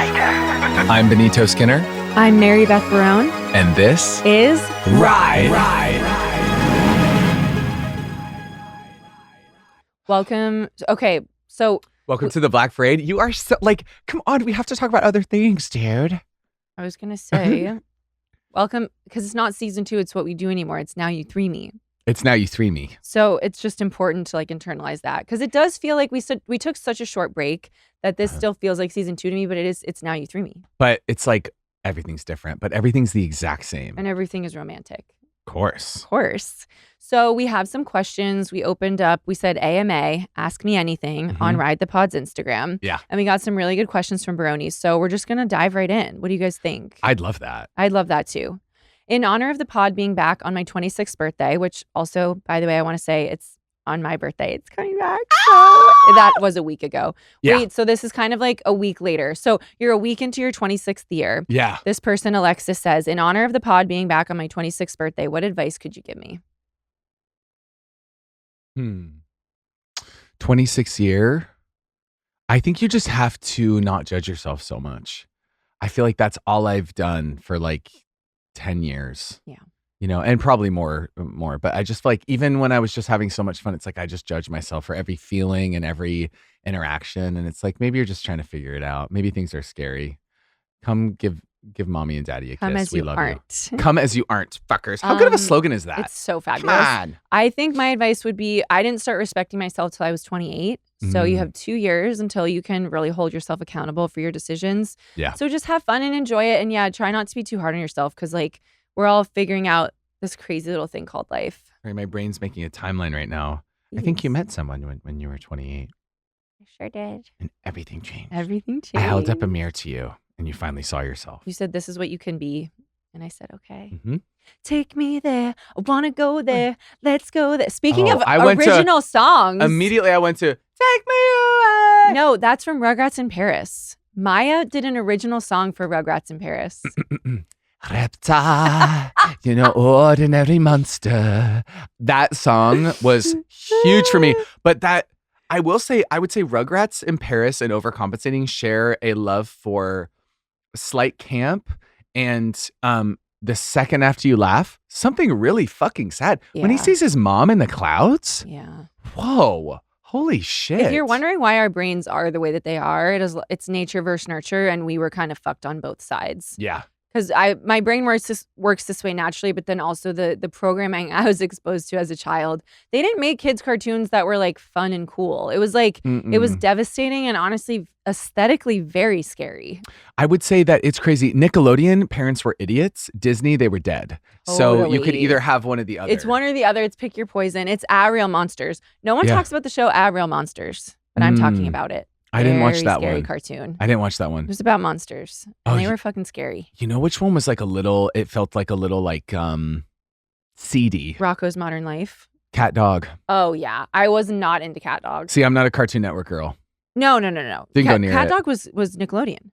I'm Benito Skinner. I'm Mary Beth Barone. And this is Ride. Welcome. Okay, so Welcome to the Black Parade. You are so, like, come on, we have to talk about other things, dude. I was going to say, welcome, because it's not season 2, it's what we do anymore. It's Now You Three Me. It's Now You Three Me. So it's just important to like internalize that, because it does feel like we took such a short break that this still feels like season 2 to me, but it's Now You Three Me. But it's like everything's different, but everything's the exact same. And everything is romantic. Of course. Of course. So we have some questions. We opened up, we said AMA, Ask Me Anything, on Ride the Pod's Instagram. Yeah. And we got some really good questions from Baronies. So we're just going to dive right in. What do you guys think? I'd love that. I'd love that too. In honor of the pod being back on my 26th birthday, which also, by the way, I want to say it's on my birthday. It's coming back. So that was a week ago. Yeah. Wait, so this is kind of like a week later. So you're a week into your 26th year. Yeah. This person, Alexis, says, in honor of the pod being back on my 26th birthday, what advice could you give me? 26th year. I think you just have to not judge yourself so much. I feel like that's all I've done for like 10 years. Yeah. You know, and probably more, but I just feel like even when I was just having so much fun, it's like I just judge myself for every feeling and every interaction. And it's like, maybe you're just trying to figure it out. Maybe things are scary. Come give mommy and daddy a Come kiss. as We you love aren't. you. Come as you aren't, fuckers. How good of a slogan is that? It's so Come fabulous. on. I think my advice would be, I didn't start respecting myself till I was 28. So you have 2 years until you can really hold yourself accountable for your decisions. Yeah. So just have fun and enjoy it. And yeah, try not to be too hard on yourself, because like we're all figuring out this crazy little thing called life. Sorry, my brain's making a timeline right now. I think you met someone when you were 28. I sure did. And everything changed. Everything changed. I held up a mirror to you and you finally saw yourself. You said, this is what you can be. And I said, okay. Mm-hmm. Take me there. I want to go there. Let's go there. Speaking of I went original songs. Immediately I went to Take Me Away. No, that's from Rugrats in Paris. Maya did an original song for Rugrats in Paris. Reptar, you know, ordinary monster. That song was huge for me. But I would say Rugrats in Paris and Overcompensating share a love for slight camp and the second after you laugh, something really fucking sad. Yeah. When he sees his mom in the clouds. Yeah. Whoa. Holy shit. If you're wondering why our brains are the way that they are, it's nature versus nurture, and we were kind of fucked on both sides. Yeah. Because my brain works this way naturally, but then also the programming I was exposed to as a child, they didn't make kids cartoons that were like fun and cool. It was like, It was devastating and honestly aesthetically very scary. I would say that it's crazy. Nickelodeon parents were idiots. Disney, they were dead. So you could either have one or the other. It's one or the other. It's pick your poison. It's Real Monsters. No one talks about the show Real Monsters, but I'm talking about it. I didn't watch that scary one. Cartoon. I didn't watch that one. It was about monsters, and they were fucking scary. You know which one was like it felt like a little like seedy. Rocko's Modern Life. Cat Dog. Oh yeah, I was not into Cat Dog. See, I'm not a Cartoon Network girl. No. Didn't go near Cat it. Dog was Nickelodeon,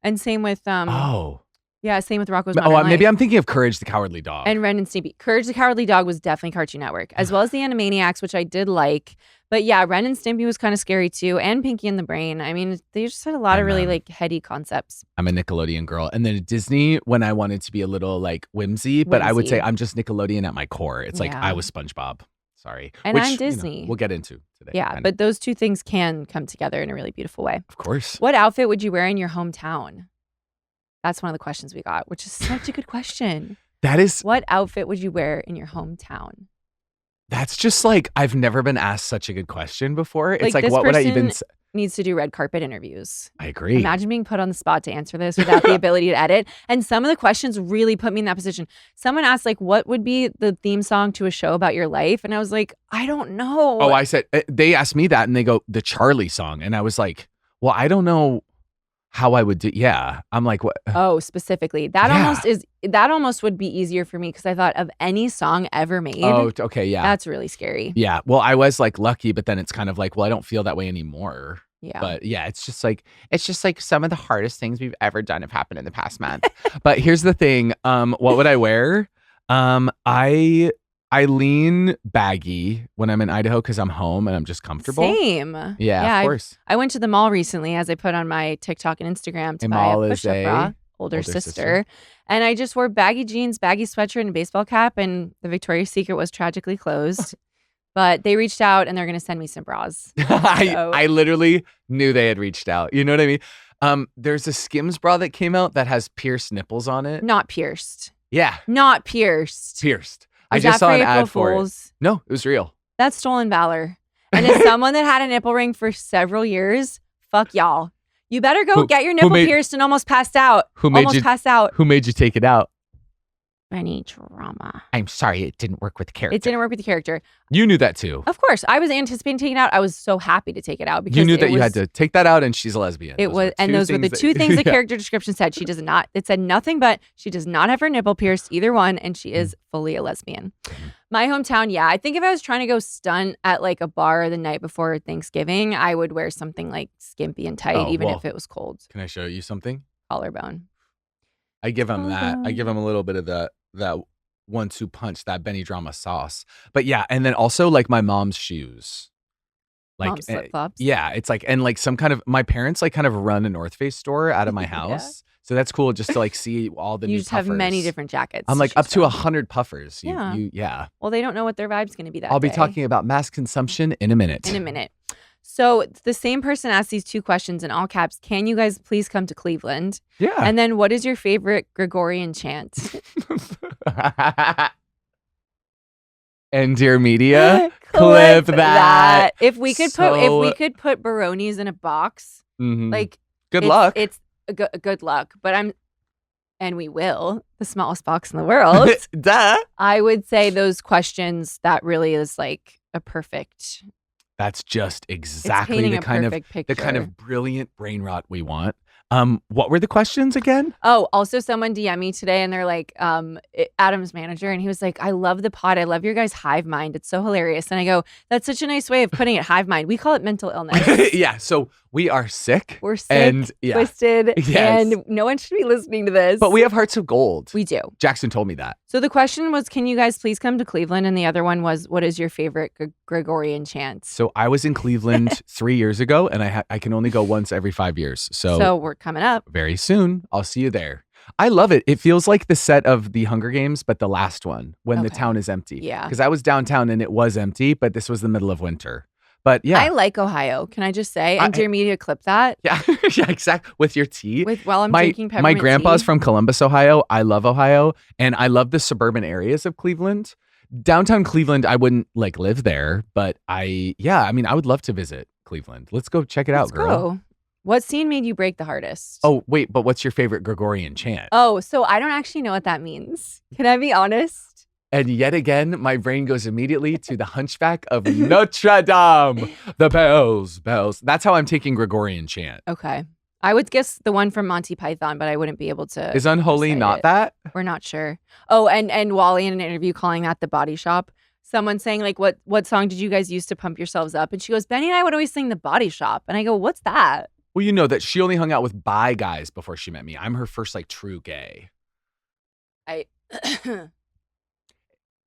and same with same with Rocko's Modern Life. Maybe I'm thinking of Courage the Cowardly Dog. And Ren and Stimpy. Courage the Cowardly Dog was definitely Cartoon Network, as well as the Animaniacs, which I did like. But yeah, Ren and Stimpy was kind of scary too, and Pinky and the Brain. I mean, they just had a lot of really like heady concepts. I'm a Nickelodeon girl. And then Disney, when I wanted to be a little like whimsy, but I would say I'm just Nickelodeon at my core. It's like I was SpongeBob. Sorry. And I'm Disney. We'll get into today. Yeah, but those two things can come together in a really beautiful way. Of course. What outfit would you wear in your hometown? That's one of the questions we got, which is such a good question. That is. What outfit would you wear in your hometown? That's just like, I've never been asked such a good question before. It's like this what would I even person needs to do red carpet interviews. I agree. Imagine being put on the spot to answer this without the ability to edit. And some of the questions really put me in that position. Someone asked like, what would be the theme song to a show about your life? And I was like, I don't know. Oh, I said, they asked me that and they go, the Charlie song. And I was like, well, I don't know how I would do. Yeah. I'm like, what? Oh, specifically. That almost would be easier for me because I thought of any song ever made. Oh, okay. Yeah. That's really scary. Yeah. Well, I was like lucky, but then it's kind of like, well, I don't feel that way anymore. Yeah. But yeah, it's just like some of the hardest things we've ever done have happened in the past month. But here's the thing. What would I wear? I I lean baggy when I'm in Idaho because I'm home and I'm just comfortable. Same. Yeah, of course. I went to the mall recently, as I put on my TikTok and Instagram, to buy a push-up bra, older sister. And I just wore baggy jeans, baggy sweatshirt, and a baseball cap. And the Victoria's Secret was tragically closed. But they reached out and they're going to send me some bras. I literally knew they had reached out. You know what I mean? There's a Skims bra that came out that has pierced nipples on it. Not pierced. Yeah. Not pierced. Pierced. I just saw an ad for it. No, it was real. That's stolen valor. And as someone that had a nipple ring for several years, fuck y'all. You better go get your nipple pierced and almost passed out. Who made you take it out? Any drama. I'm sorry, it didn't work with the character. It didn't work with the character. You knew that too. Of course. I was anticipating taking it out. I was so happy to take it out because you knew that you had to take that out and she's a lesbian. Those were the two things the character description said. She does not, it said nothing but she does not have her nipple pierced, either one, and she is fully a lesbian. My hometown, I think if I was trying to go stunt at like a bar the night before Thanksgiving, I would wear something like skimpy and tight, even if it was cold. Can I show you something? Collarbone. I give him that. I give him a little bit of that 1-2 punch, that Benny drama sauce. But yeah, and then also like my mom's shoes. Like mom's flip-flops. Yeah, it's like, and like some kind of, my parents like kind of run a North Face store out of my house. So that's cool just to like see all the new puffers. You just have many different jackets. I'm like up to 100 puffers. Yeah. Well, they don't know what their vibe's going to be that I'll be talking about mass consumption in a minute. So the same person asked these two questions in all caps. Can you guys please come to Cleveland? Yeah. And then what is your favorite Gregorian chant? And dear media, clip that. If we could put Baronies in a box, like good luck. It's good luck. But and we will, the smallest box in the world. Duh. I would say those questions, that really is like a perfect. That's just exactly the kind of brilliant brain rot we want. What were the questions again? Oh, also someone DM me today and they're like, Adam's manager, and he was like, I love the pod. I love your guys' hive mind. It's so hilarious. And I go, that's such a nice way of putting it, hive mind. We call it mental illness. Yeah. So we are sick. We're sick and twisted. Yes. And no one should be listening to this. But we have hearts of gold. We do. Jackson told me that. So the question was, can you guys please come to Cleveland? And the other one was, what is your favorite Gregorian chant? So I was in Cleveland 3 years ago, and I can only go once every 5 years. So we're coming up very soon. I'll see you there. I love it. It feels like the set of the Hunger Games, but the last one when the town is empty. Yeah. Because I was downtown and it was empty, but this was the middle of winter. But yeah. I like Ohio. Can I just say? And dear media, clip that. Yeah. Yeah, exactly. With your tea. While I'm drinking peppermint My grandpa's tea. from Columbus, Ohio. I love Ohio. And I love the suburban areas of Cleveland. Downtown Cleveland, I wouldn't like live there, but I would love to visit Cleveland. Let's go check it out, girl. Go. What scene made you break the hardest? Oh, wait, but what's your favorite Gregorian chant? Oh, so I don't actually know what that means. Can I be honest? And yet again, my brain goes immediately to the Hunchback of Notre Dame. The bells, bells. That's how I'm taking Gregorian chant. Okay. I would guess the one from Monty Python, but I wouldn't be able to. Is Unholy not that? We're not sure. Oh, and Wally in an interview calling that the Body Shop. Someone saying like, what song did you guys use to pump yourselves up? And she goes, Benny and I would always sing the Body Shop. And I go, what's that? Well, you know that she only hung out with bi guys before she met me. I'm her first like true gay.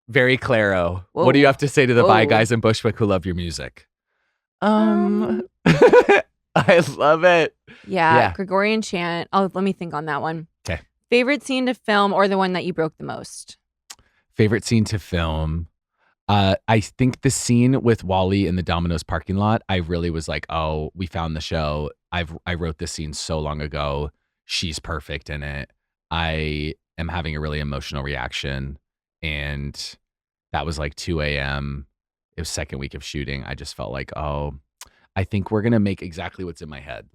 Very claro. Whoa. What do you have to say to the bi guys in Bushwick who love your music? I love it. Yeah. Gregorian chant. Oh, let me think on that one. Okay. Favorite scene to film or the one that you broke the most? Favorite scene to film. I think the scene with Wally in the Domino's parking lot, I really was like, oh, we found the show. I wrote this scene so long ago. She's perfect in it. I am having a really emotional reaction. And that was like 2 a.m. It was second week of shooting. I just felt like, oh, I think we're going to make exactly what's in my head.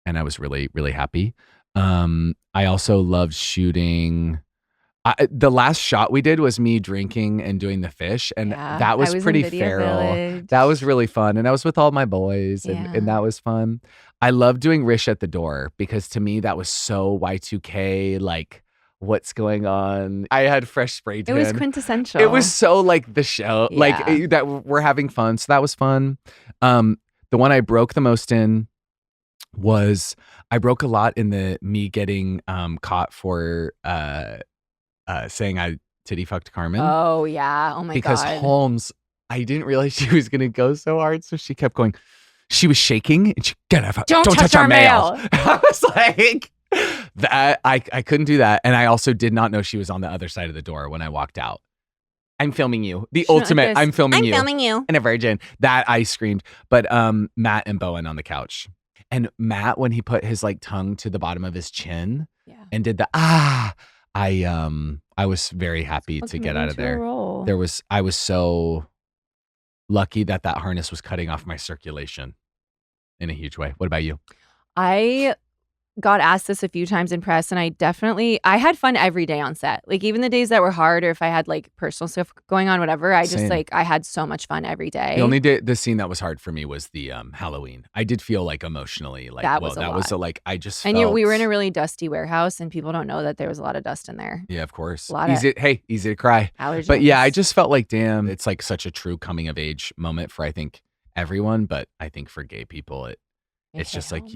And I was really, really happy. I also loved shooting. The last shot we did was me drinking and doing the fish. And that was pretty feral. Village. That was really fun. And I was with all my boys and that was fun. I love doing Rish at the door because to me that was so Y2K, like what's going on. I had fresh spray tan. It was quintessential. It was so like the show, like that we're having fun. So that was fun. The one I broke the most in was I broke a lot in the me getting caught for saying I titty fucked Carmen. Oh, yeah. Oh, my because God. Because Holmes, I didn't realize she was going to go so hard. So she kept going. She was shaking and she, don't touch our mail. I was like, that I couldn't do that. And I also did not know she was on the other side of the door when I walked out. I'm filming you. The ultimate, I'm filming you. I'm filming you. And a virgin. That I screamed. But Matt and Bowen on the couch. And Matt, when he put his like tongue to the bottom of his chin and did the I was very happy to get out of there. I was so lucky that harness was cutting off my circulation in a huge way. What about you? I got asked this a few times in press, and I had fun every day on set. Like even the days that were hard, or if I had like personal stuff going on, whatever, I just like, I had so much fun every day. The only the scene that was hard for me was the Halloween. I did feel like emotionally like that was like, I just and felt... we were in a really dusty warehouse, and people don't know that there was a lot of dust in there. Yeah, of course. Easy to cry. Allergies. But yeah, I just felt like, damn, it's like such a true coming of age moment for I think everyone, but I think for gay people it's just like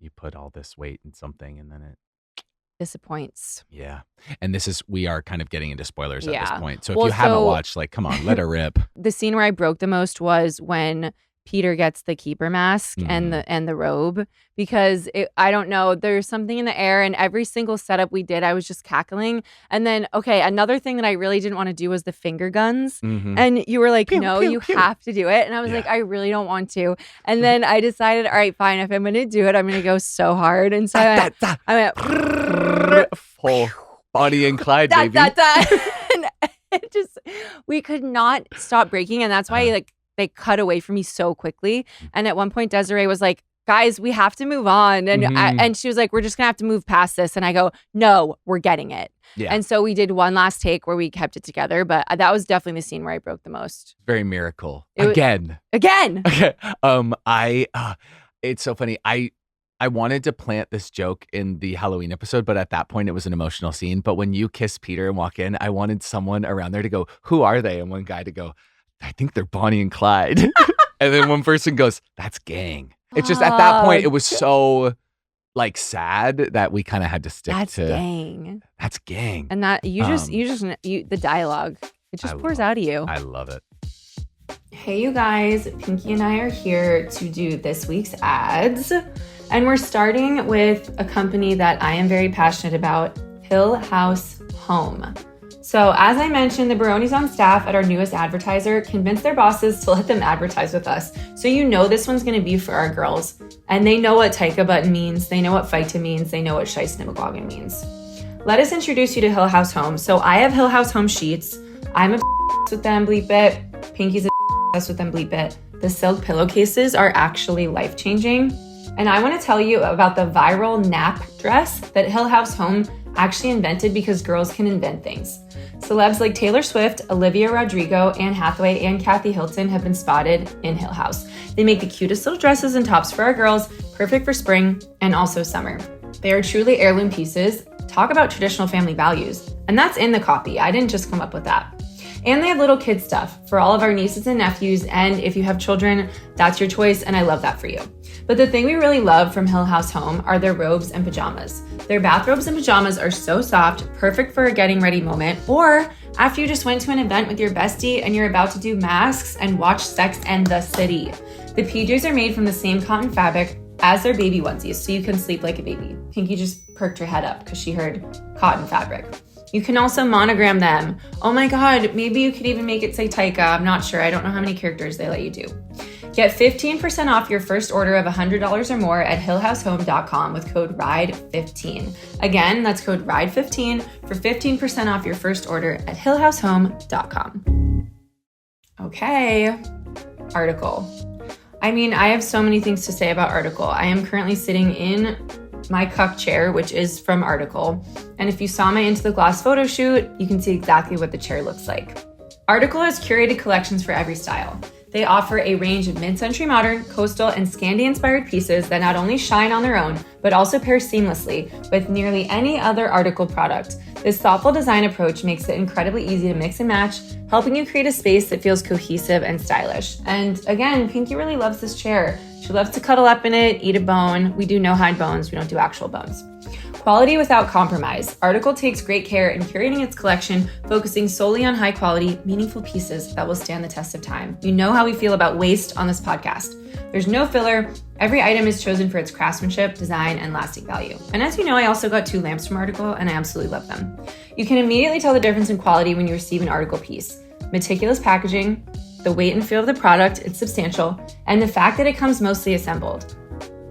you put all this weight in something and then it disappoints. Yeah. And we are kind of getting into spoilers at this point. So if you haven't watched, like, come on, let her rip. The scene where I broke the most was when Peter gets the keeper mask and the robe, because I don't know, there's something in the air, and every single setup we did, I was just cackling. And then, another thing that I really didn't want to do was the finger guns. And you were like, no, you have to do it. And I was like, I really don't want to. And then I decided, all right, fine, if I'm going to do it, I'm going to go so hard. And so I went full Bonnie and Clyde, baby. And it just, we could not stop breaking. And that's why they cut away from me so quickly. And at one point, Desiree was like, guys, we have to move on. And and she was like, we're just going to have to move past this. And I go, no, we're getting it. Yeah. And so we did one last take where we kept it together. But that was definitely the scene where I broke the most. Very miracle. Again. Okay. It's so funny. I wanted to plant this joke in the Halloween episode, but at that point it was an emotional scene. But when you kiss Peter and walk in, I wanted someone around there to go, who are they? And one guy to go, I think they're Bonnie and Clyde. And then one person goes, that's gang. It's just at that point, it was so like sad that we kind of had to stick to gang. That's gang. And that the dialogue, it just pours out of you. I love it. Hey, you guys, Pinky and I are here to do this week's ads. And we're starting with a company that I am very passionate about, Hill House Home. So as I mentioned, the Baronies on staff at our newest advertiser convinced their bosses to let them advertise with us. So this one's gonna be for our girls. And they know what Taika button means, they know what Fighta means, they know what Scheissnimagoggen means. Let us introduce you to Hill House Home. So I have Hill House Home sheets. I'm obsessed with them, bleep it. Pinky's obsessed with them, bleep it. The silk pillowcases are actually life-changing. And I wanna tell you about the viral nap dress that Hill House Home actually invented because girls can invent things. Celebs like Taylor Swift, Olivia Rodrigo, Anne Hathaway, and Kathy Hilton have been spotted in Hill House. They make the cutest little dresses and tops for our girls, perfect for spring and also summer. They are truly heirloom pieces. Talk about traditional family values. And that's in the copy. I didn't just come up with that. And they have little kid stuff for all of our nieces and nephews. And if you have children, that's your choice. And I love that for you. But the thing we really love from Hill House Home are their robes and pajamas. Their bathrobes and pajamas are so soft, perfect for a getting ready moment, or after you just went to an event with your bestie and you're about to do masks and watch Sex and the City. The PJs are made from the same cotton fabric as their baby onesies, so you can sleep like a baby. Pinky just perked her head up because she heard cotton fabric. You can also monogram them. Oh my God, maybe you could even make it say Taika. I'm not sure. I don't know how many characters they let you do. Get 15% off your first order of $100 or more at hillhousehome.com with code RIDE15. Again, that's code RIDE15 for 15% off your first order at hillhousehome.com. Okay, article. I mean, I have so many things to say about article. I am currently sitting in my cuck chair, which is from Article. And if you saw my Into the Glass photo shoot, you can see exactly what the chair looks like. Article has curated collections for every style. They offer a range of mid-century modern, coastal, and Scandi-inspired pieces that not only shine on their own, but also pair seamlessly with nearly any other Article product. This thoughtful design approach makes it incredibly easy to mix and match, helping you create a space that feels cohesive and stylish. And again, Pinky really loves this chair. She loves to cuddle up in it, eat a bone. We do no hide bones, we don't do actual bones. Quality without compromise. Article takes great care in curating its collection, focusing solely on high quality, meaningful pieces that will stand the test of time. You know how we feel about waste on this podcast. There's no filler. Every item is chosen for its craftsmanship, design, and lasting value. And as you know, I also got 2 lamps from Article, and I absolutely love them. You can immediately tell the difference in quality when you receive an Article piece. Meticulous packaging, the weight and feel of the product, it's substantial, and the fact that it comes mostly assembled.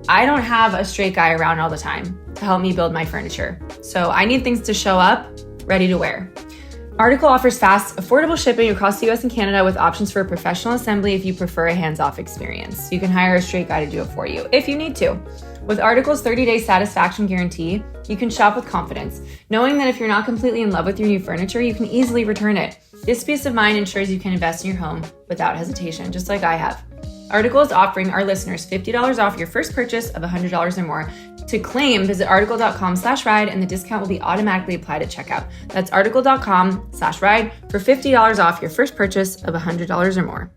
I don't have a straight guy around all the time to help me build my furniture, so I need things to show up, ready to wear. Article offers fast, affordable shipping across the US and Canada with options for professional assembly if you prefer a hands-off experience. You can hire a straight guy to do it for you if you need to. With Article's 30-day satisfaction guarantee, you can shop with confidence, knowing that if you're not completely in love with your new furniture, you can easily return it. This peace of mind ensures you can invest in your home without hesitation, just like I have. Article is offering our listeners $50 off your first purchase of $100 or more. To claim, visit article.com/ride and the discount will be automatically applied at checkout. That's article.com/ride for $50 off your first purchase of $100 or more.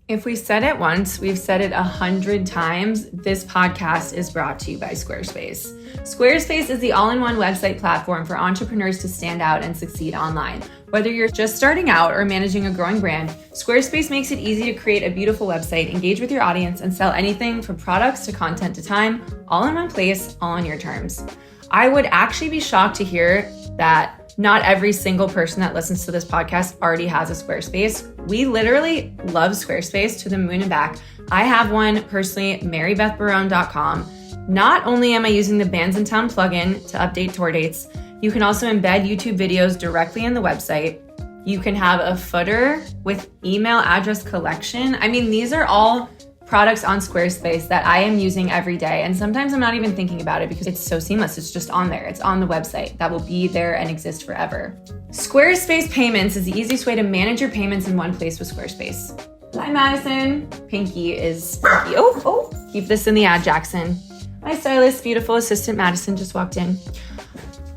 If we said it once, we've said it 100 times. This podcast is brought to you by Squarespace. Squarespace is the all-in-one website platform for entrepreneurs to stand out and succeed online. Whether you're just starting out or managing a growing brand, Squarespace makes it easy to create a beautiful website, engage with your audience, and sell anything from products to content to time, all in one place, all on your terms. I would actually be shocked to hear that not every single person that listens to this podcast already has a Squarespace. We literally love Squarespace to the moon and back. I have one personally, marybethbarone.com. Not only am I using the Bands in Town plugin to update tour dates, you can also embed YouTube videos directly in the website. You can have a footer with email address collection. I mean, these are all products on Squarespace that I am using every day. And sometimes I'm not even thinking about it because it's so seamless. It's just on there. It's on the website that will be there and exist forever. Squarespace Payments is the easiest way to manage your payments in one place with Squarespace. Hi, Madison. Pinky is Pinky. Oh, keep this in the ad, Jackson. My stylist, beautiful assistant Madison just walked in.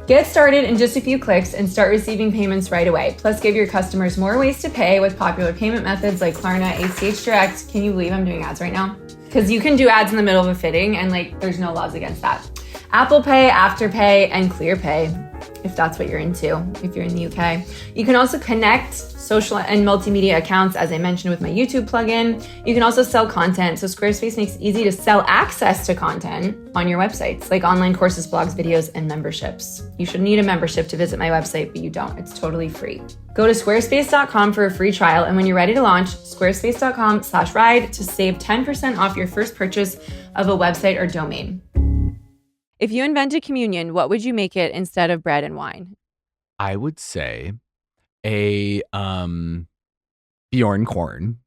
Get started in just a few clicks and start receiving payments right away. Plus, give your customers more ways to pay with popular payment methods like Klarna, ACH Direct. Can you believe I'm doing ads right now? Because you can do ads in the middle of a fitting and there's no laws against that. Apple Pay, Afterpay, and ClearPay, if that's what you're into, if you're in the UK. You can also connect social and multimedia accounts, as I mentioned with my YouTube plugin. You can also sell content. So Squarespace makes it easy to sell access to content on your websites, like online courses, blogs, videos, and memberships. You should need a membership to visit my website, but you don't. It's totally free. Go to squarespace.com for a free trial. And when you're ready to launch, squarespace.com/ride to save 10% off your first purchase of a website or domain. If you invented communion, what would you make it instead of bread and wine? I would say a Bjorn corn.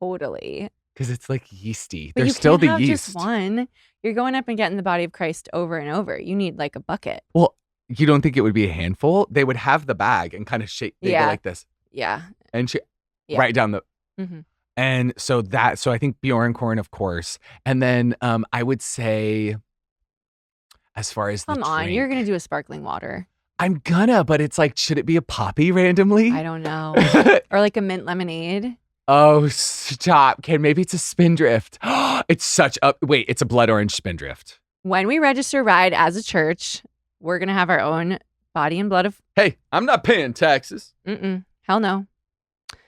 Totally. Because it's like yeasty. But There's you still can't the have yeast. Just one. You're going up and getting the body of Christ over and over. You need like a bucket. Well, you don't think it would be a handful? They would have the bag and kind of shake. They go like this. Yeah. And right down the. Mm-hmm. And so I think Bjorn corn, of course. And then I would say, as far as Come on, you're going to do a sparkling water. I'm gonna, but it's like, should it be a poppy randomly? I don't know. Or like a mint lemonade. Oh, stop. Ken, maybe it's a spindrift. It's it's a blood orange spindrift. When we register Ride as a church, we're going to have our own body and blood of... Hey, I'm not paying taxes. Hell no.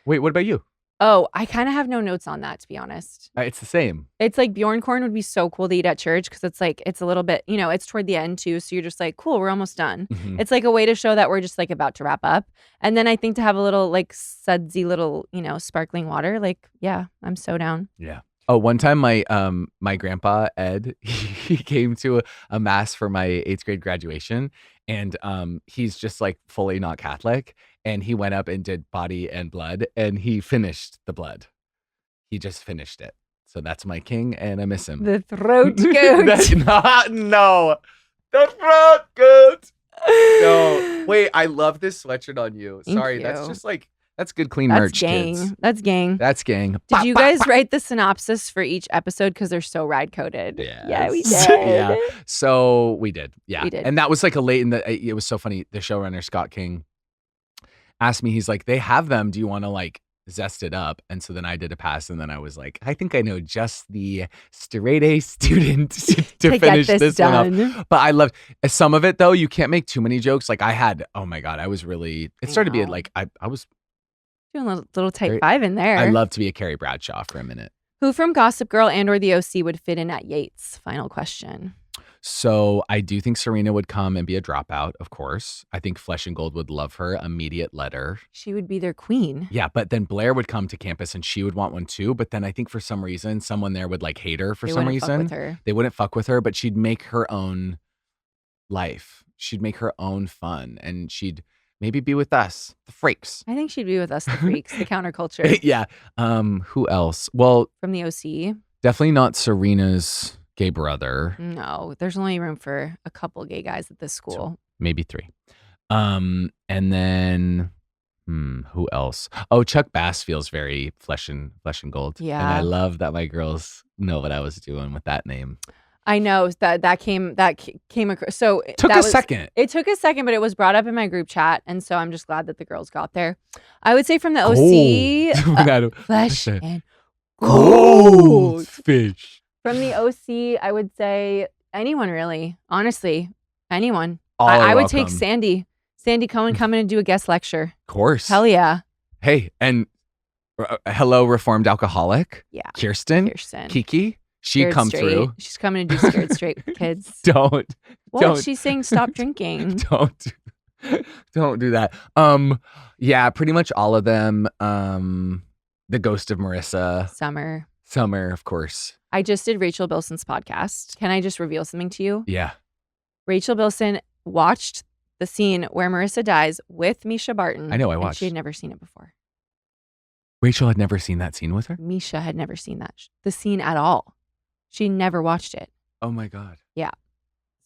Wait, what about you? Oh, I kind of have no notes on that, to be honest. It's the same. It's like Bjorn corn would be so cool to eat at church because it's like, it's a little bit, it's toward the end too. So you're just like, cool, we're almost done. Mm-hmm. It's like a way to show that we're just like about to wrap up. And then I think to have a little like sudsy little, sparkling water, like, yeah, I'm so down. Yeah. Oh, one time my grandpa, Ed, he came to a mass for my 8th grade graduation. And he's just like fully not Catholic. And he went up and did body and blood, and he finished the blood. He just finished it. So that's my king, and I miss him. The throat goat. No. The throat goat. No. Wait, I love this sweatshirt on you. Sorry, that's just like, that's good, clean merch, kids. That's gang. That's gang. Did you guys write the synopsis for each episode? Because they're so ride coded. Yes. Yeah, we did. Yeah. So we did. Yeah. We did. And that was like it was so funny. The showrunner, Scott King, asked me, he's like, they have them. Do you want to like zest it up. And so then I did a pass, and then I was like, I think I know just the straight A student to finish this one off. But I loved some of it though. You can't make too many jokes. Like I had, oh my God, I was really, it started to be like, I was doing a little type 5 in there. I love to be a Carrie Bradshaw for a minute. Who from Gossip Girl and or the OC would fit in at Yates? Final question. So I do think Serena would come and be a dropout, of course. I think Flesh and Gold would love her. Immediate letter. She would be their queen. Yeah, but then Blair would come to campus and she would want one too. But then I think for some reason, someone there would like hate her for some reason. They wouldn't fuck with her, but she'd make her own life. She'd make her own fun, and she'd maybe be with us, the freaks. I think she'd be with us, the freaks, the counterculture. Yeah. Who else? Well, from the OC. Definitely not Serena's gay brother. No, there's only room for a couple gay guys at this school. So maybe 3. And then who else? Oh, Chuck Bass feels very flesh and gold. Yeah. And I love that my girls know what I was doing with that name. I know that came across. So it took a second. It took a second, but it was brought up in my group chat, and so I'm just glad that the girls got there. I would say from the OC, flesh and goldfish. From the OC, I would say anyone really. Honestly, anyone. I would take Sandy. Sandy Cohen coming and do a guest lecture. Of course. Hell yeah. Hey, and hello, reformed alcoholic. Yeah. Kirsten. Kiki. She'd come through. She's coming to do Scared Straight with kids. Don't. She's saying stop drinking. Don't do that. Yeah, pretty much all of them. The ghost of Marissa. Summer, of course. I just did Rachel Bilson's podcast. Can I just reveal something to you? Yeah. Rachel Bilson watched the scene where Marissa dies with Misha Barton. I know, I watched. She had never seen it before. Rachel had never seen that scene with her? Misha had never seen the scene at all. She never watched it. Oh my God. Yeah.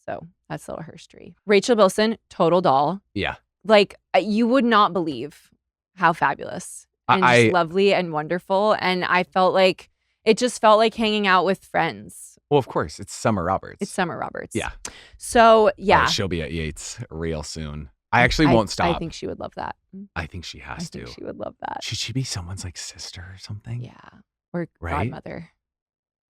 So that's a little herstory. Rachel Bilson, total doll. Yeah. Like you would not believe how fabulous and just lovely and wonderful. And I felt like it just felt like hanging out with friends. Well, of course. It's Summer Roberts. Yeah. So, yeah. She'll be at Yates real soon. I actually won't stop. I think she would love that. I think she has to. I think she would love that. Should she be someone's like sister or something? Yeah. Or godmother.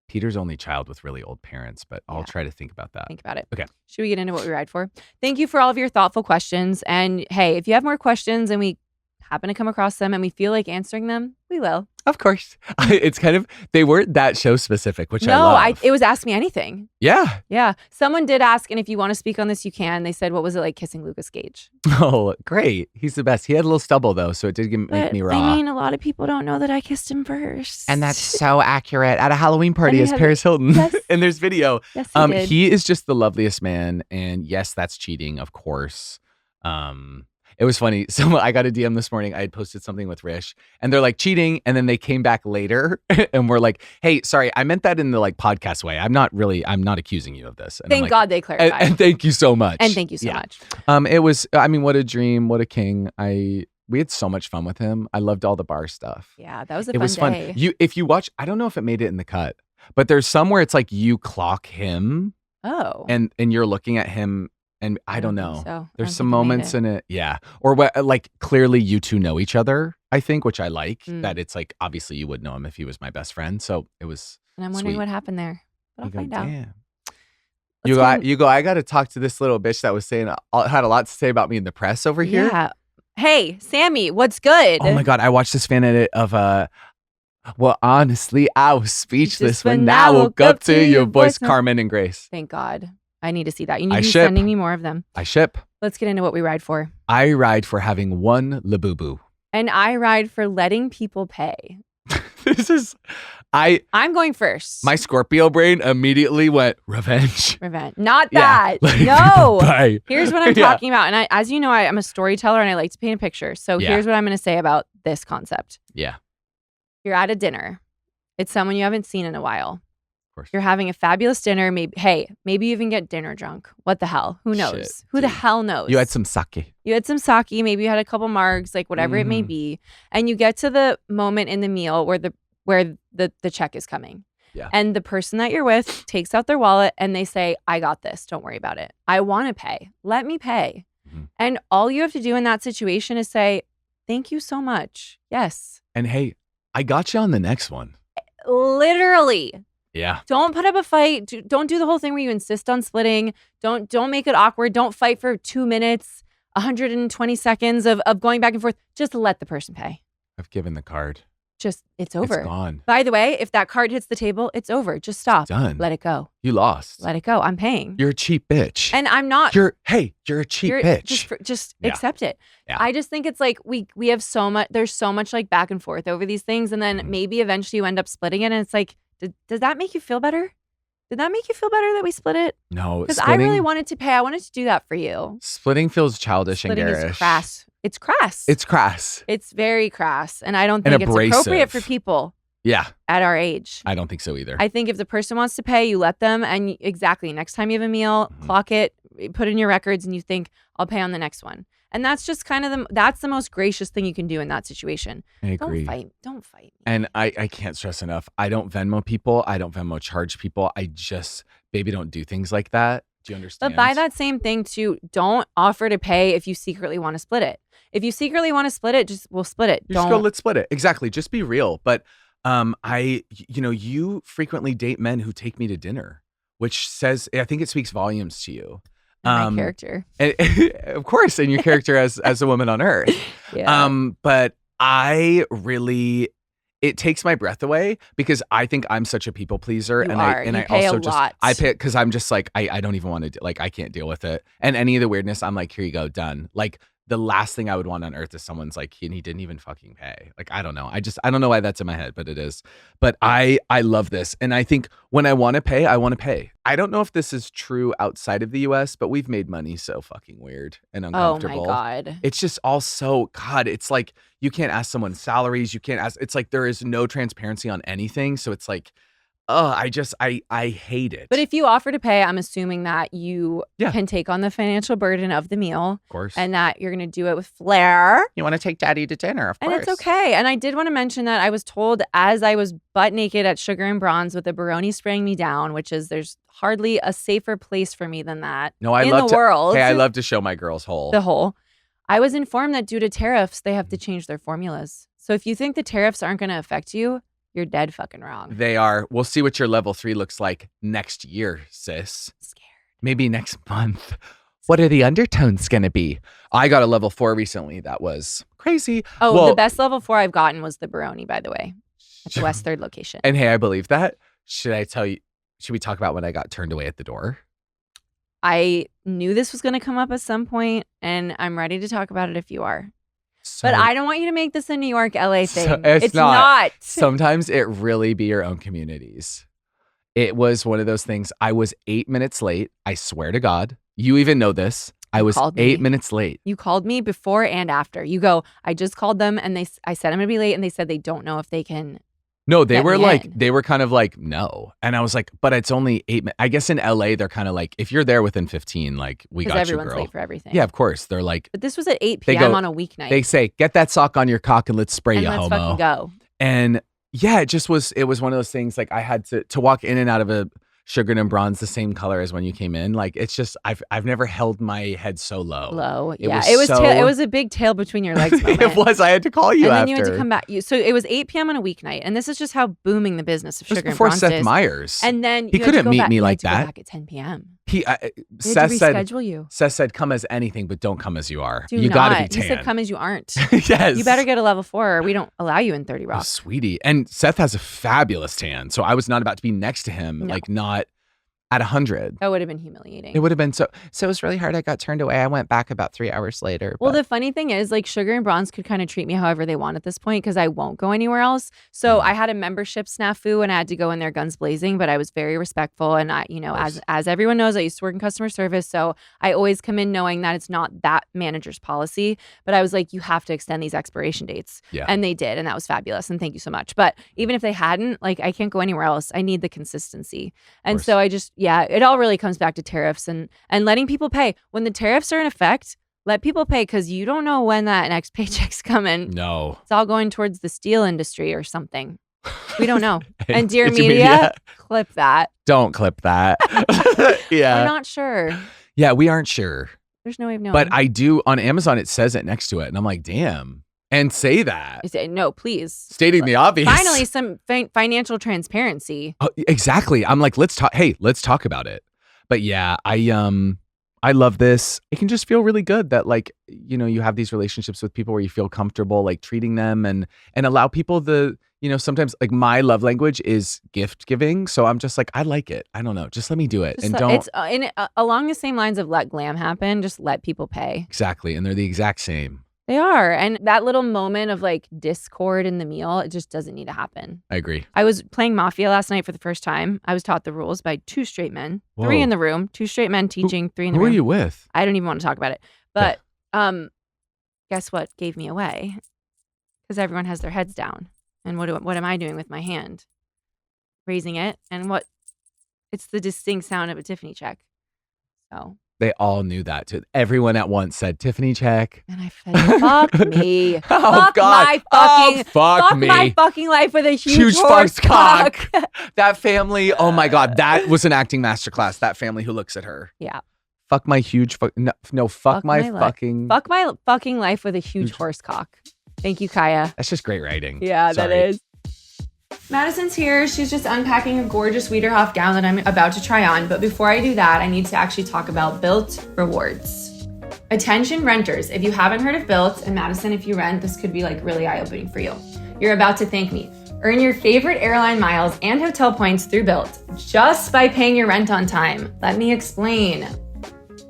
Peter's only child with really old parents, but I'll try to think about that. Think about it. Okay. Should we get into what we ride for? Thank you for all of your thoughtful questions. And hey, if you have more questions and we happen to come across them and we feel like answering them, we will. Of course. It's kind of, they weren't that show specific, which I love. It was Ask Me Anything. Yeah. Yeah. Someone did ask, and if you want to speak on this, you can. They said, what was it like kissing Lucas Gage? Oh, great. He's the best. He had a little stubble though, so it did make me raw. I mean, a lot of people don't know that I kissed him first. And that's so accurate. At a Halloween party as Paris Hilton. Yes. And there's video. Yes, he did. He is just the loveliest man. And yes, that's cheating, of course. It was funny. So I got a DM this morning. I had posted something with Rish and they're like cheating. And then they came back later and were like, hey, sorry, I meant that in the like podcast way. I'm not accusing you of this. And thank God they clarified. And thank you so much. And thank you so much. It was, I mean, what a dream. What a king. We had so much fun with him. I loved all the bar stuff. Yeah, that was a fun day. It was fun. If you watch, I don't know if it made it in the cut, but there's some where it's like you clock him. Oh. And you're looking at him. And I don't know. So. There's some moments in it. Yeah. Or like clearly you two know each other, I think, which I like. That it's like, obviously you would know him if he was my best friend. So it was And I'm wondering what happened there. But I'll find out. You go, I got to talk to this little bitch that was saying, had a lot to say about me in the press over here. Yeah. Hey, Sammy, what's good? Oh my God. I watched this fan edit of, well, honestly, I was speechless when I woke up to your voice, Carmen and Grace. Thank God. I need to see that. You need to be sending me more of them. I ship. Let's get into what we ride for. I ride for having one Labubu. And I ride for letting people pay. I'm going first. My Scorpio brain immediately went revenge. Not that. No. Bye. Here's what I'm talking about. And as you know, I'm a storyteller and I like to paint a picture. So here's what I'm going to say about this concept. Yeah. You're at a dinner. It's someone you haven't seen in a while. You're having a fabulous dinner. Maybe you even get dinner drunk. What the hell? Who knows? Shit, Who the hell knows? You had some sake. Maybe you had a couple margs, like whatever it may be. And you get to the moment in the meal where the check is coming. Yeah. And the person that you're with takes out their wallet and they say, I got this. Don't worry about it. I want to pay. Let me pay. Mm-hmm. And all you have to do in that situation is say, thank you so much. Yes. And hey, I got you on the next one. Literally. Yeah. Don't put up a fight. Don't do the whole thing where you insist on splitting. Don't make it awkward. Don't fight for 2 minutes, 120 seconds of going back and forth. Just let the person pay. I've given the card. It's over. It's gone. By the way, if that card hits the table, it's over. Just stop. It's done. Let it go. You lost. Let it go. I'm paying. You're a cheap bitch. And I'm not. You're a cheap bitch. Just Yeah. accept it. Yeah. I just think it's like we have so much. There's so much like back and forth over these things, and then maybe eventually you end up splitting it, and it's like, does that make you feel better? Did that make you feel better that we split it? No, because I really wanted to pay. I wanted to do that for you. Splitting feels childish Splitting and garish. is crass. It's crass. It's crass. It's very crass, and I don't think it's appropriate for people. Yeah. At our age. I don't think so either. I think if the person wants to pay, you let them. And exactly, next time you have a meal, clock it, put in your records, and you think, I'll pay on the next one. And that's just kind of that's the most gracious thing you can do in that situation. I agree. Don't fight. And I can't stress enough. I don't Venmo people. I don't Venmo charge people. I just, baby, don't do things like that. Do you understand? But by that same thing too, don't offer to pay if you secretly want to split it. If you secretly want to split it, we'll split it. Just go, let's split it. Exactly. Just be real. But you frequently date men who take me to dinner, which says, I think it speaks volumes to you. My character. And, of course, and your character as a woman on earth. Yeah. But it takes my breath away because I think I'm such a people pleaser. You I pay also a just, lot. I pay because I'm just like, I don't even want to, like, I can't deal with it. And any of the weirdness, I'm like, here you go, done. Like, the last thing I would want on earth is someone's like, and he didn't even fucking pay. Like, I don't know. I don't know why that's in my head, but it is. But I love this. And I think when I want to pay, I want to pay. I don't know if this is true outside of the US, but we've made money so fucking weird and uncomfortable. Oh my God. It's just all so, God, it's like, you can't ask someone salaries. You can't ask, it's like, there is no transparency on anything. So it's like, I hate it. But if you offer to pay, I'm assuming that you can take on the financial burden of the meal. Of course. And that you're going to do it with flair. You want to take daddy to dinner, of course. And it's okay. And I did want to mention that I was told as I was butt naked at Sugar and Bronze with a Barone spraying me down, which is there's hardly a safer place for me than that. No, I love world. Hey, I love to show my girls whole. The whole. I was informed that due to tariffs, they have to change their formulas. So if you think the tariffs aren't going to affect you, you're dead fucking wrong. They are. We'll see what your level 3 looks like next year, sis. Scared. Maybe next month. What are the undertones going to be? I got a level 4 recently. That was crazy. Oh, the best level 4 I've gotten was the Barone, by the way, at the West 3rd location. And hey, I believe that. Should we talk about when I got turned away at the door? I knew this was going to come up at some point, and I'm ready to talk about it if you are. But I don't want you to make this a New York, LA thing. It's not. Sometimes it really be your own communities. It was one of those things. I was 8 minutes late. I swear to God. You even know this. I was 8 minutes late. You called me before and after. You go, I just called them and I said I'm going to be late, and they said they don't know if they can. No, they were kind of like, no. And I was like, but it's only 8 minutes. I guess in LA, they're kind of like, if you're there within 15, like, we got you, girl. Because everyone's late for everything. Yeah, of course. They're like. But this was at 8 p.m. on a weeknight. They say, get that sock on your cock and let's spray you, let's homo. Fucking go. And yeah, it was one of those things, like, I had to walk in and out of a Sugar and Bronze the same color as when you came in. Like, it's just, I've never held my head so low. It was a big tail between your legs moment. It was. I had to call you and after. then you had to come back. So it was 8 p.m. on a weeknight, and this is just how booming the business of Sugar and Bronze is. Before Seth Meyers. And then he couldn't meet me like that. Go back at 10 p.m. Seth said, Seth said, come as anything, but don't come as you are. Do you not. Gotta be tan. He said, come as you aren't. Yes. You better get a level 4 or we don't allow you in 30 Rock. Oh, sweetie. And Seth has a fabulous tan. So I was not about to be next to him, like, not at 100. That would have been humiliating. It would have been so it was really hard. I got turned away. I went back about 3 hours later. Well, the funny thing is, like, Sugar and Bronze could kind of treat me however they want at this point because I won't go anywhere else. So I had a membership snafu and I had to go in there guns blazing, but I was very respectful. And I, as everyone knows, I used to work in customer service. So I always come in knowing that it's not that manager's policy. But I was like, you have to extend these expiration dates. Yeah. And they did. And that was fabulous. And thank you so much. But even if they hadn't, like, I can't go anywhere else. I need the consistency. And so I just, it all really comes back to tariffs and letting people pay. When the tariffs are in effect, let people pay because you don't know when that next paycheck's coming. No. It's all going towards the steel industry or something. We don't know. And dear media, clip that. Don't clip that. Yeah. We're not sure. Yeah, we aren't sure. There's no way of knowing. But I do, on Amazon, it says it next to it. And I'm like, damn. And say that. I say, no, please. Stating the obvious. Finally, some financial transparency. Oh, exactly. I'm like, let's talk. Hey, let's talk about it. But yeah, I love this. It can just feel really good that like, you know, you have these relationships with people where you feel comfortable like treating them and allow people sometimes like my love language is gift giving. So I'm just like, I like it. I don't know. Just let me do it. Just And don't. It's along the same lines of let glam happen. Just let people pay. Exactly. And they're the exact same. They are. And that little moment of like discord in the meal, it just doesn't need to happen. I agree. I was playing Mafia last night for the first time. I was taught the rules by 2 straight men, Whoa. 3 in the room, 2 straight men teaching, 3 in the room. Who are you with? I don't even want to talk about it. But guess what gave me away? Because everyone has their heads down. And what am I doing with my hand? Raising it. And it's the distinct sound of a Tiffany check. So They all knew that too. Everyone at once said Tiffany check. and I said, fuck me. Oh, fuck God. my fucking fuck me. my fucking life with a huge fuck's horse cock. That family. Oh my God. That was an acting masterclass. That family who looks at her. Yeah. Fuck my huge fuck. No, fuck my my life. fucking. Fuck my fucking life with a huge horse cock. Thank you, Kaya. That's just great writing. Yeah, Sorry. that is. Madison's here. She's just unpacking a gorgeous Wiederhoff gown that I'm about to try on. But before I do that, I need to actually talk about Built Rewards. Attention renters, if you haven't heard of Built, and Madison, if you rent, this could be like really eye-opening for you. You're about to thank me. Earn your favorite airline miles and hotel points through Built just by paying your rent on time. Let me explain.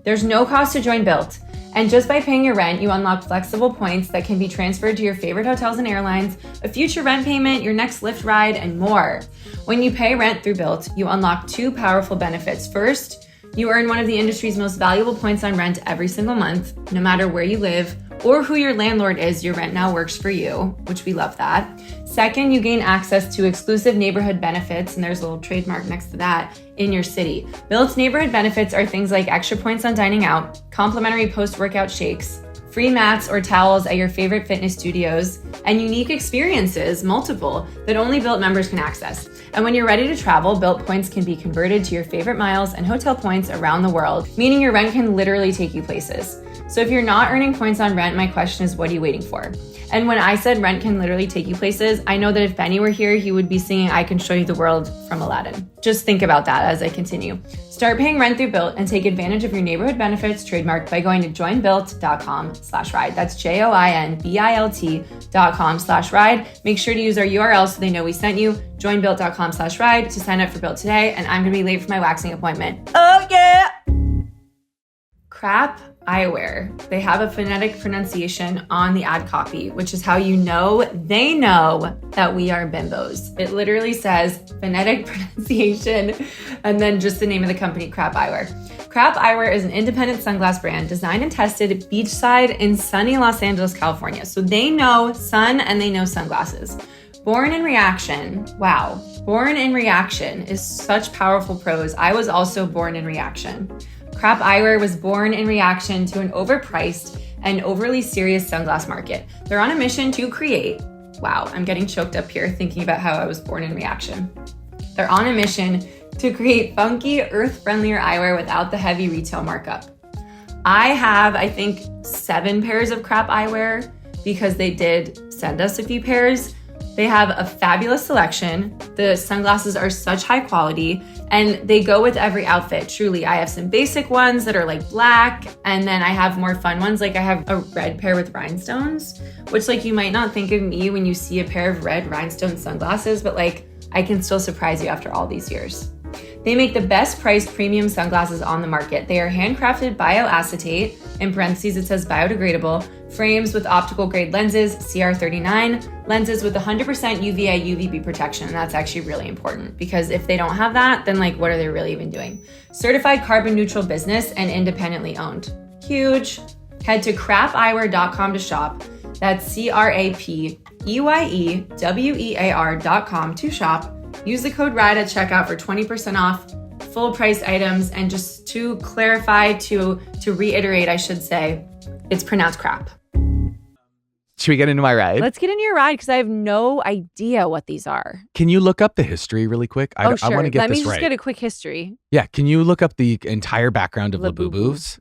There's no cost to join Built. And just by paying your rent, you unlock flexible points that can be transferred to your favorite hotels and airlines, a future rent payment, your next Lyft ride, and more. When you pay rent through Built, you unlock 2 powerful benefits. First, you earn one of the industry's most valuable points on rent every single month. No matter where you live or who your landlord is, your rent now works for you, which we love that. Second, you gain access to exclusive neighborhood benefits, and there's a little trademark next to that, in your city. Built's neighborhood benefits are things like extra points on dining out, complimentary post-workout shakes, free mats or towels at your favorite fitness studios, and unique experiences, multiple, that only Built members can access. And when you're ready to travel, Built points can be converted to your favorite miles and hotel points around the world, meaning your rent can literally take you places. So if you're not earning points on rent, my question is, what are you waiting for? And when I said rent can literally take you places, I know that if Benny were here, he would be singing I Can Show You the World from Aladdin. Just think about that as I continue. Start paying rent through Built and take advantage of your neighborhood benefits trademarked by going to joinbuilt.com/ride. That's JOINBILT.com/ride. Make sure to use our URL so they know we sent you. Joinbuilt.com/ride to sign up for Built today. And I'm gonna be late for my waxing appointment. Oh yeah! Crap eyewear. They have a phonetic pronunciation on the ad copy, which is how you know they know that we are bimbos. It literally says phonetic pronunciation and then just the name of the company, Crap Eyewear. Crap Eyewear is an independent sunglass brand designed and tested beachside in sunny Los Angeles, California. So they know sun and they know sunglasses. Born in reaction. Wow. Born in reaction is such powerful prose. I was also born in reaction. Crap Eyewear was born in reaction to an overpriced and overly serious sunglass market. They're on a mission to create, wow, I'm getting choked up here thinking about how I was born in reaction. They're on a mission to create funky, earth-friendlier eyewear without the heavy retail markup. I have, I think, 7 pairs of Crap Eyewear because they did send us a few pairs. They have a fabulous selection. The sunglasses are such high quality and they go with every outfit. Truly, I have some basic ones that are like black, and then I have more fun ones. Like I have a red pair with rhinestones, which like you might not think of me when you see a pair of red rhinestone sunglasses, but like I can still surprise you after all these years. They make the best priced premium sunglasses on the market. They are handcrafted bioacetate, in parentheses it says biodegradable, frames with optical grade lenses, CR39, lenses with 100% UVA UVB protection. And that's actually really important because if they don't have that, then like what are they really even doing? Certified carbon neutral business and independently owned. Huge. Head to crapeyewear.com to shop. That's CRAPEYEWEAR.com to shop. Use the code RIDE at checkout for 20% off full price items. And just to clarify, to reiterate, I should say, it's pronounced crap. Should we get into my ride? Let's get into your ride because I have no idea what these are. Can you look up the history really quick? Sure. I want to get Let this me just right. get a quick history. Yeah, can you look up the entire background of Labubu. Labubus?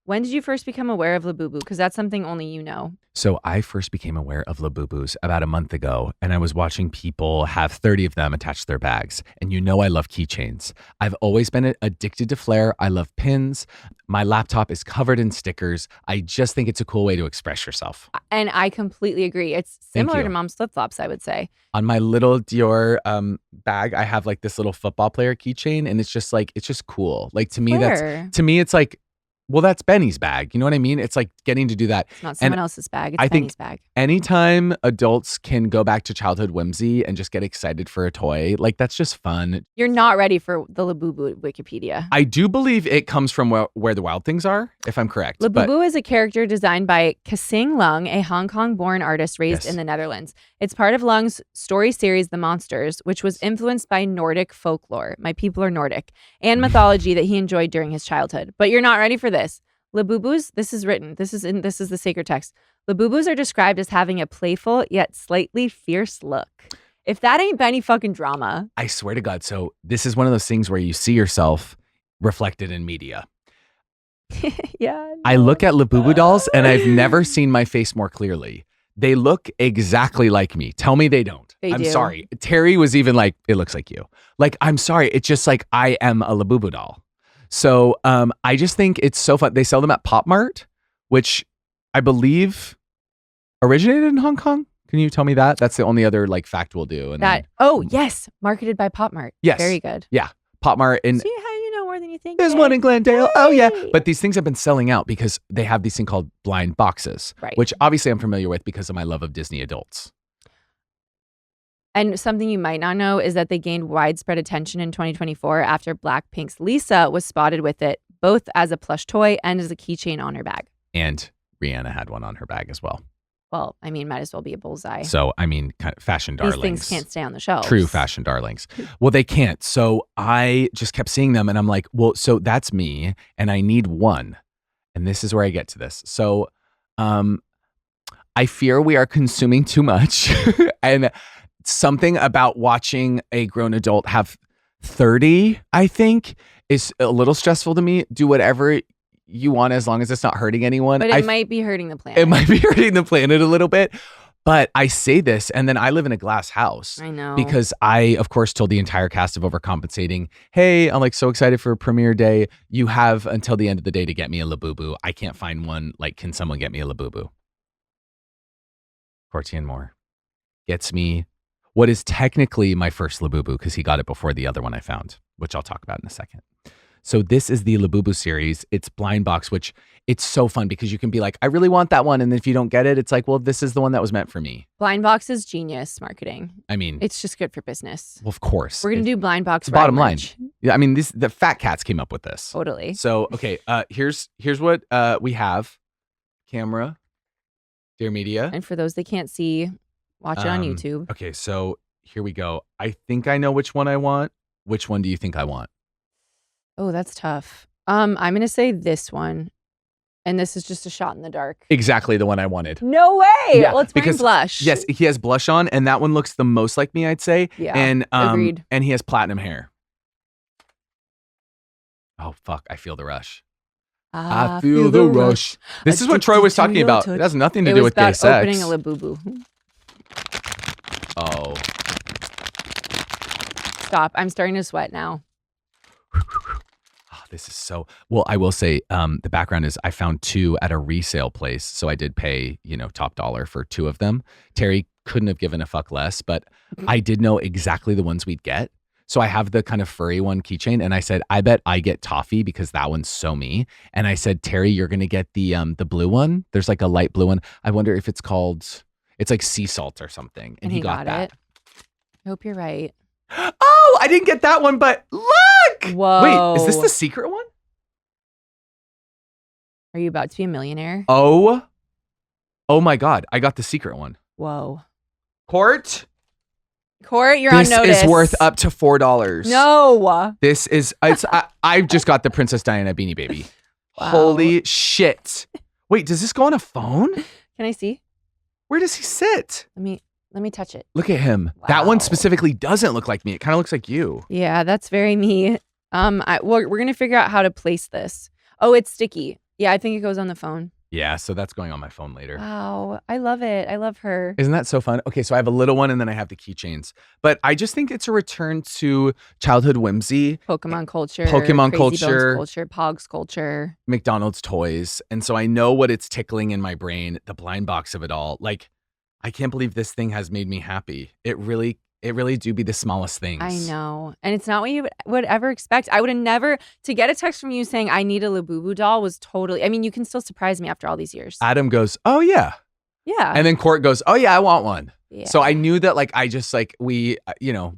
When did you first become aware of Labubu? Because that's something only you know. So I first became aware of Labubus about a month ago, and I was watching people have 30 of them attached to their bags. And I love keychains. I've always been addicted to flair. I love pins. My laptop is covered in stickers. I just think it's a cool way to express yourself. And I completely agree. It's similar to mom's flip-flops, I would say. On my little Dior bag, I have like this little football player keychain, and it's just cool. Like to me, it's like, well, that's Benny's bag. You know what I mean? It's like getting to do that. It's not someone else's bag. It's Benny's bag. Anytime adults can go back to childhood whimsy and just get excited for a toy, like that's just fun. You're not ready for the Labubu Wikipedia. I do believe it comes from where the wild things are, if I'm correct. Labubu is a character designed by Ka-Sing Lung, a Hong Kong-born artist raised in the Netherlands. It's part of Lung's story series, The Monsters, which was influenced by Nordic folklore. My people are Nordic. And mythology that he enjoyed during his childhood. But you're not ready for this. Labubus, this is the sacred text. Labubus are described as having a playful yet slightly fierce look. If that ain't Benny fucking drama. I swear to God. So this is one of those things where you see yourself reflected in media. Yeah. No. I look at Labubu dolls and I've never seen my face more clearly. They look exactly like me. Tell me they don't. I'm sorry. Terry was even like, it looks like you. Like, I'm sorry. It's just like I am a Labubu doll. So I just think it's so fun. They sell them at Pop Mart, which I believe originated in Hong Kong. Can you tell me that? That's the only other like fact we'll do. And yes. Marketed by Pop Mart. Yes. Very good. Yeah. Pop Mart. And see how you know more than you think. There's one in Glendale. Hey. Oh, yeah. But these things have been selling out because they have these thing called blind boxes, which obviously I'm familiar with because of my love of Disney adults. And something you might not know is that they gained widespread attention in 2024 after Blackpink's Lisa was spotted with it, both as a plush toy and as a keychain on her bag. And Rihanna had one on her bag as well. Well, I mean, might as well be a bullseye. So, I mean, kind of fashion darlings. These things can't stay on the shelves. True fashion darlings. Well, they can't. So I just kept seeing them and I'm like, well, so that's me and I need one. And this is where I get to this. So I fear we are consuming too much. And something about watching a grown adult have 30, I think, is a little stressful to me. Do whatever you want as long as it's not hurting anyone. But it might be hurting the planet. It might be hurting the planet a little bit. But I say this, and then I live in a glass house. I know. Because I, of course, told the entire cast of Overcompensating, hey, I'm like so excited for premiere day. You have until the end of the day to get me a Labubu. I can't find one. Like, can someone get me a Labubu? Cortian Moore gets me what is technically my first Labubu because he got it before the other one I found, which I'll talk about in a second. So this is the Labubu series. It's blind box, which it's so fun because you can be like, I really want that one. And if you don't get it, it's like, well, this is the one that was meant for me. Blind box is genius marketing. I mean, it's just good for business. Well, of course. We're going to do blind box. Bottom line. Yeah. I mean, the fat cats came up with this. Totally. So, okay. Here's what we have. Camera, Dear Media. And for those that can't see, watch it on YouTube. Okay. So here we go. I think I know which one I want. Which one do you think I want? Oh, that's tough. I'm going to say this one. And this is just a shot in the dark. Exactly the one I wanted. No way. Yeah, well, it's wearing blush. Yes, he has blush on, and that one looks the most like me, I'd say. Yeah, and agreed. And he has platinum hair. Oh, fuck. I feel the rush. I feel the rush. This is what Troy was talking about. It has nothing to do with gay sex. Opening a Labubu. Oh. Stop. I'm starting to sweat now. This is so, well, I will say the background is I found two at a resale place. So I did pay, top dollar for two of them. Terry couldn't have given a fuck less, but I did know exactly the ones we'd get. So I have the kind of furry one keychain and I said, I bet I get toffee because that one's so me. And I said, Terry, you're going to get the blue one. There's like a light blue one. I wonder if it's like sea salt or something. And he got that. It. I hope you're right. Oh, I didn't get that one, but look. Whoa. Wait, is this the secret one? Are you about to be a millionaire? Oh my God. I got the secret one. Whoa. Court, you're on notice. This is worth up to $4. No. This is, I've just got the Princess Diana Beanie Baby. Wow. Holy shit. Wait, does this go on a phone? Can I see? Where does he sit? Let me touch it. Look at him. Wow. That one specifically doesn't look like me. It kind of looks like you. Yeah, that's very me. We're going to figure out how to place this. Oh, it's sticky. Yeah, I think it goes on the phone. Yeah, so that's going on my phone later. Wow. I love it. I love her. Isn't that so fun? Okay, so I have a little one and then I have the keychains. But I just think it's a return to childhood whimsy. Pokemon culture. Pokemon Crazy culture. Bones culture. Pogs culture. McDonald's toys. And so I know what it's tickling in my brain, the blind box of it all. Like, I can't believe this thing has made me happy. It really do be the smallest things. I know. And it's not what you would ever expect. I would have never, to get a text from you saying I need a Labubu doll was totally, I mean, you can still surprise me after all these years. Adam goes, oh yeah. Yeah. And then Court goes, oh yeah, I want one. Yeah. So I knew that we,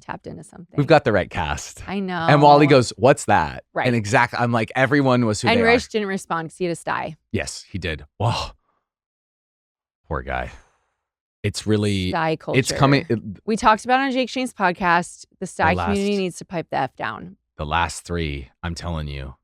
tapped into something. we've got the right cast. I know. And Wally goes, what's that? Right. And exactly, I'm like, everyone was who and they Rich are. didn't respond because he had a sty. Yes, he did. Whoa. Poor guy. It's really, Sty culture. it's coming. We talked about it on Jake Shane's podcast. The sty community needs to pipe the F down. The last three, I'm telling you,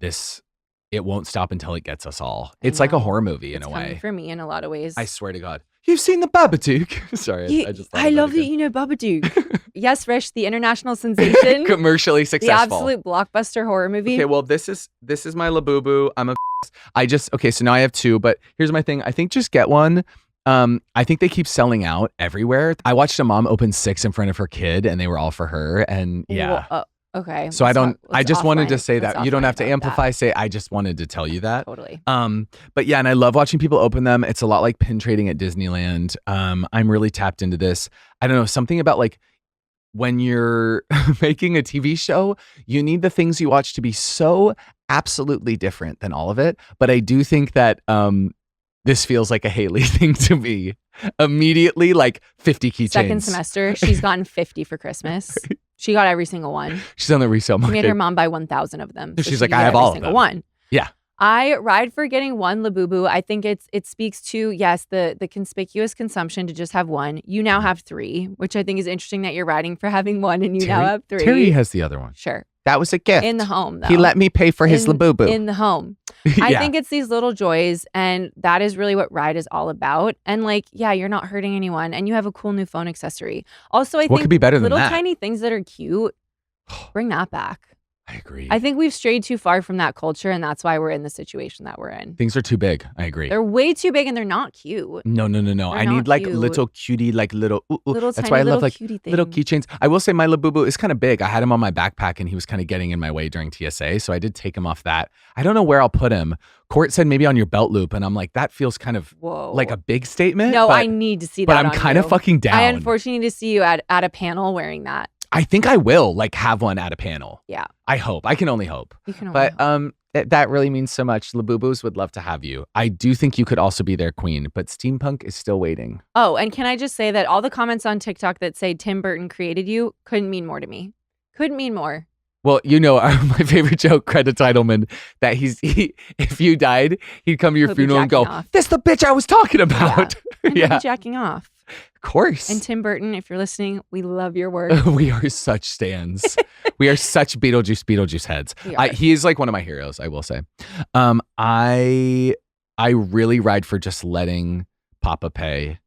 it won't stop until it gets us all. It's like a horror movie in a way. For me in a lot of ways. I swear to God. You've seen the Babadook. Sorry, I love that you know Babadook. Yes, Rich, the international sensation. Commercially successful. The absolute blockbuster horror movie. Okay, well, this is my Labubu. So now I have two, but here's my thing. I think just get one. I think they keep selling out everywhere. I watched a mom open 6 in front of her kid and they were all for her. And yeah. Well, okay. So I just wanted to say that. You don't have to amplify, I just wanted to tell you that. Totally. But yeah, and I love watching people open them. It's a lot like pin trading at Disneyland. I'm really tapped into this. I don't know, something about like when you're making a TV show, you need the things you watch to be so absolutely different than all of it. But I do think that, this feels like a Haley thing to me. Immediately, like 50 keychains. Second semester, she's gotten 50 for Christmas. Right. She got every single one. She's on the resale market. She made her mom buy 1,000 of them. So she's like, I have all of them. One. Yeah. I ride for getting one Labubu. I think it speaks to, yes, the conspicuous consumption to just have one. You now have 3, which I think is interesting that you're riding for having one and you now have 3. Terry has the other one. Sure. That was a gift. In the home, though. He let me pay for his Labubu. In the home. I think it's these little joys, and that is really what Ride is all about. And like, yeah, you're not hurting anyone, and you have a cool new phone accessory. Also, I think could be better than that? Little tiny things that are cute, bring that back. I agree. I think we've strayed too far from that culture, and that's why we're in the situation that we're in. Things are too big. I agree. They're way too big, and they're not cute. No. I need like cute. Little cutie, like little. Little that's tiny why I love like cutie little things. keychains. I will say my Labubu is kind of big. I had him on my backpack, and he was kind of getting in my way during TSA, so I did take him off that. I don't know where I'll put him. Court said maybe on your belt loop, and I'm like, that feels kind of like a big statement. No, I need to see that. But I'm kind of fucking down. I unfortunately need to see you at a panel wearing that. I think I will like have one at a panel. Yeah. I hope. I can only hope. You can only hope. That really means so much. Labubus would love to have you. I do think you could also be their queen, but steampunk is still waiting. Oh, and can I just say that all the comments on TikTok that say Tim Burton created you couldn't mean more to me. Couldn't mean more. Well, my favorite joke, Credit Titleman, that if you died, he'd come to your funeral and go, "That's the bitch I was talking about." Yeah. And jacking off. Of course. And Tim Burton, if you're listening, we love your work. We are such stans. We are such Beetlejuice heads. He is like one of my heroes, I will say. I really ride for just letting Papa pay.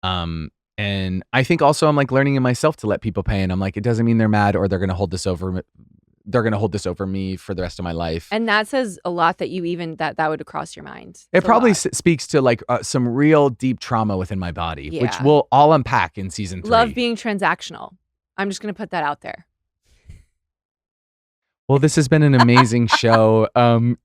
And I think also I'm like learning in myself to let people pay. And I'm like, it doesn't mean they're mad or they're going to hold this over. They're going to hold this over me for the rest of my life. And that says a lot that you even that would cross your mind. It probably speaks to like some real deep trauma within my body, which we'll all unpack in season 3. Love being transactional. I'm just going to put that out there. Well, this has been an amazing show.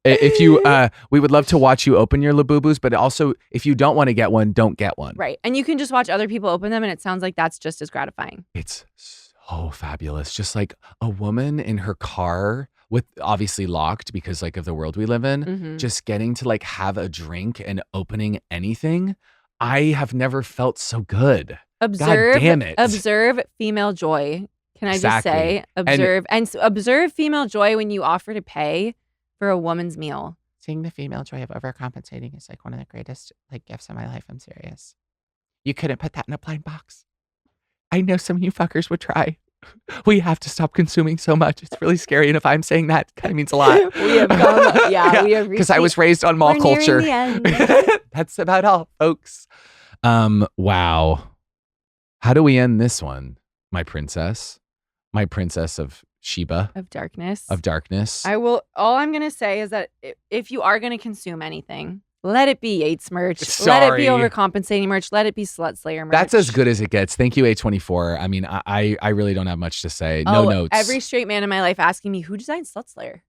If you, we would love to watch you open your Labubus, but also if you don't want to get one, don't get one. Right. And you can just watch other people open them and it sounds like that's just as gratifying. It's so fabulous. Just like a woman in her car with obviously locked because like of the world we live in, just getting to like have a drink and opening anything. I have never felt so good. God damn it. Observe female joy. Can I just say, observe female joy when you offer to pay for a woman's meal. Seeing the female joy of overcompensating is like one of the greatest like gifts of my life. I'm serious. You couldn't put that in a blind box. I know some of you fuckers would try. We have to stop consuming so much. It's really scary. And if I'm saying that, it kind of means a lot. We have gone, we have because I was raised on mall culture. That's about all, folks. Wow. How do we end this one, my princess? My princess of Sheba of darkness. of darkness. All I'm going to say is that if you are going to consume anything, let it be Yates merch. Let it be overcompensating merch. Let it be Slut Slayer merch. That's as good as it gets. Thank you, A24. I mean, I really don't have much to say. No notes. Every straight man in my life asking me, who designed Slut Slayer?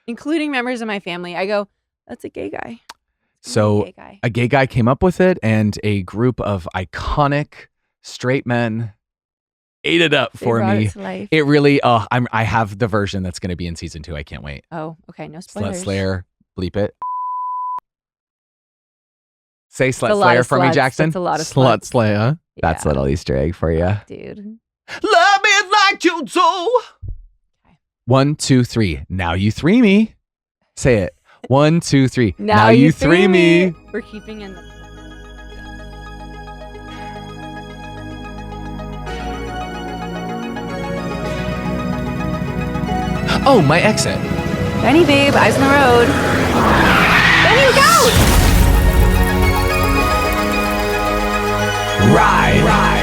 Including members of my family. I go, that's a gay guy. So a gay guy came up with it, and a group of iconic straight men ate it up for me. It really, I have the version that's going to be in season 2. I can't wait. Oh, okay. No spoilers. Slut Slayer, bleep it. Say Slut Slayer for me, Jackson. That's a lot of Slut Slayer. Yeah. That's a little Easter egg for you. Dude. Love me like you do. Okay. 1, 2, 3. Now you 3 me. Say it. 1, 2, 3. Now you 3 me. We're keeping in the... Oh, my exit. Benny, babe. Eyes on the road. Benny, look out! Ride.